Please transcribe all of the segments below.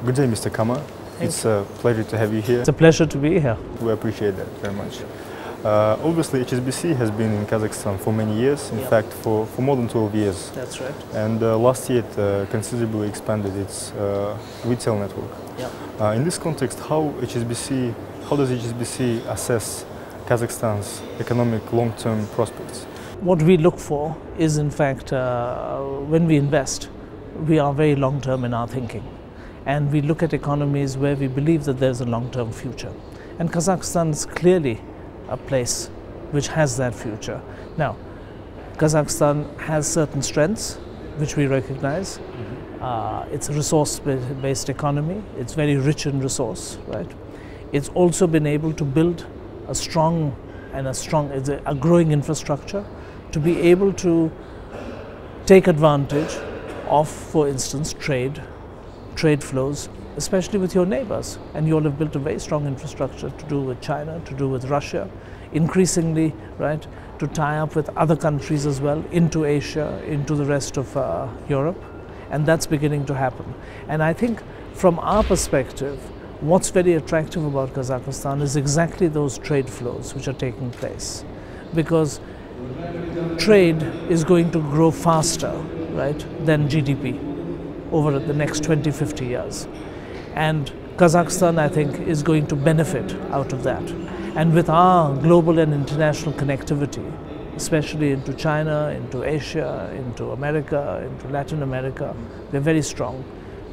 Good day, Mr. Kama. It's a pleasure to have you here. It's a pleasure to be here. We appreciate that very much. Obviously, HSBC has been in Kazakhstan for many years, in fact, for more than 12 years. That's right. And last year it considerably expanded its retail network. In this context, how does HSBC assess Kazakhstan's economic long-term prospects? What we look for is, in fact, when we invest, we are very long-term in our thinking. And we look at economies where we believe that there's a long-term future. And Kazakhstan is clearly a place which has that future. Now, Kazakhstan has certain strengths which we recognize. It's a resource-based economy. It's very rich in resource, right? It's also been able to build a strong a growing infrastructure to be able to take advantage of, for instance, trade flows, especially with your neighbors. And you all have built a very strong infrastructure to do with China, to do with Russia, increasingly, right, to tie up with other countries as well, into Asia, into the rest of Europe. And that's beginning to happen. And I think from our perspective, what's very attractive about Kazakhstan is exactly those trade flows which are taking place. Because trade is going to grow faster, right, than GDP over the next 20-50 years. And Kazakhstan, I think, is going to benefit out of that. And with our global and international connectivity, especially into China, into Asia, into America, into Latin America, we're very strong.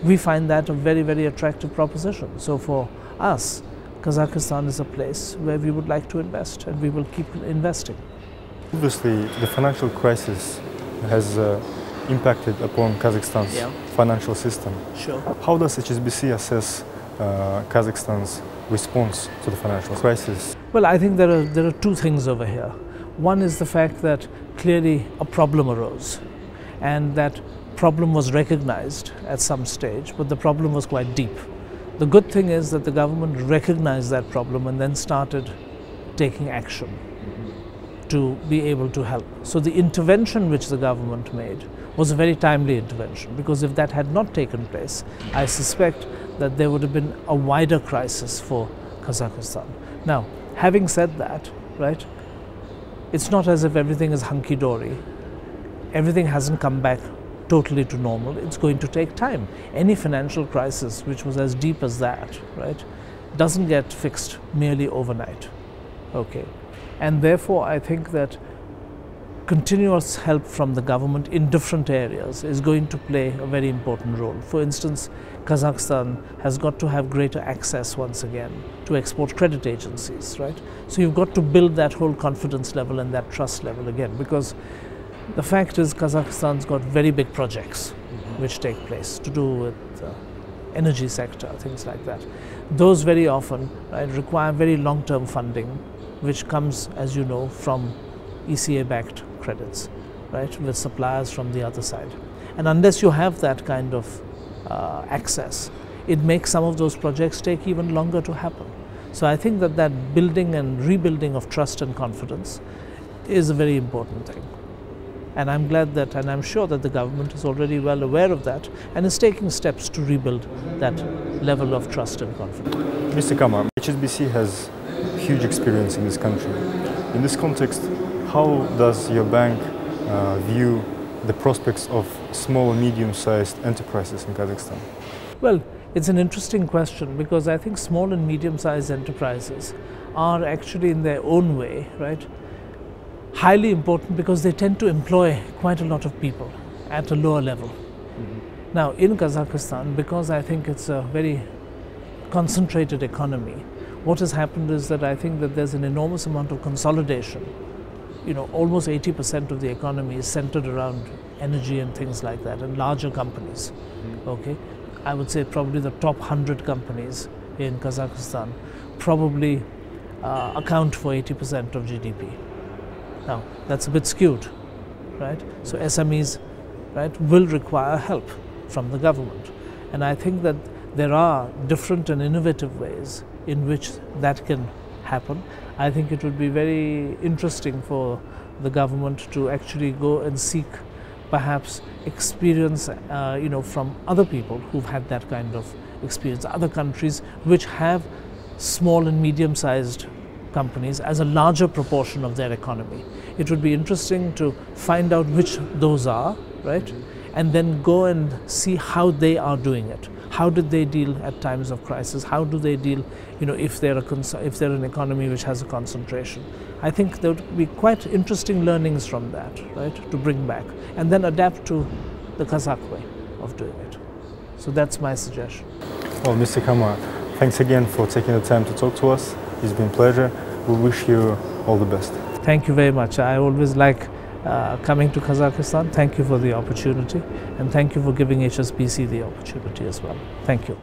We find that a very, very attractive proposition. So for us, Kazakhstan is a place where we would like to invest, and we will keep investing. Obviously, the financial crisis has impacted upon Kazakhstan's financial system. Sure. How does HSBC assess Kazakhstan's response to the financial crisis? Well, I think there are two things over here. One is the fact that clearly a problem arose, and that problem was recognized at some stage, but the problem was quite deep. The good thing is that the government recognized that problem and then started taking action to be able to help. So the intervention which the government made was a very timely intervention, because if that had not taken place, I suspect that there would have been a wider crisis for Kazakhstan. Now, having said that, right, it's not as if everything is hunky-dory. Everything hasn't come back totally to normal. It's going to take time. Any financial crisis which was as deep as that, right, doesn't get fixed merely overnight. Okay. And therefore, I think that continuous help from the government in different areas is going to play a very important role. For instance, Kazakhstan has got to have greater access once again to export credit agencies, right? So you've got to build that whole confidence level and that trust level again, because the fact is Kazakhstan's got very big projects which take place to do with energy sector, things like that. Those very often, right, require very long-term funding, which comes, as you know, from ECA-backed credits, right, with suppliers from the other side. And unless you have that kind of access, it makes some of those projects take even longer to happen. So I think that building and rebuilding of trust and confidence is a very important thing. And I'm glad that, and I'm sure that the government is already well aware of that and is taking steps to rebuild that level of trust and confidence. Mr. Kama, HSBC has huge experience in this country. In this context, how does your bank view the prospects of small and medium-sized enterprises in Kazakhstan? Well, it's an interesting question, because I think small and medium-sized enterprises are actually in their own way, right, highly important, because they tend to employ quite a lot of people at a lower level. Now, in Kazakhstan, because I think it's a very concentrated economy, what has happened is that I think that there's an enormous amount of consolidation. You know, almost 80% of the economy is centered around energy and things like that, and larger companies. Okay, I would say probably the top 100 companies in Kazakhstan probably account for 80% of GDP. Now, that's a bit skewed, right? So SMEs, right, will require help from the government. And I think that there are different and innovative ways in which that can happen. I think it would be very interesting for the government to actually go and seek perhaps experience from other people who've had that kind of experience, other countries which have small and medium-sized companies as a larger proportion of their economy. It would be interesting to find out which those are, right? And then go and see how they are doing it. How did they deal at times of crisis? How do they deal, if they're an economy which has a concentration? I think there would be quite interesting learnings from that, right, to bring back, and then adapt to the Kazakh way of doing it. So that's my suggestion. Well, Mr. Kama, thanks again for taking the time to talk to us. It's been a pleasure. We wish you all the best. Thank you very much. I always like coming to Kazakhstan. Thank you for the opportunity, and thank you for giving HSBC the opportunity as well. Thank you.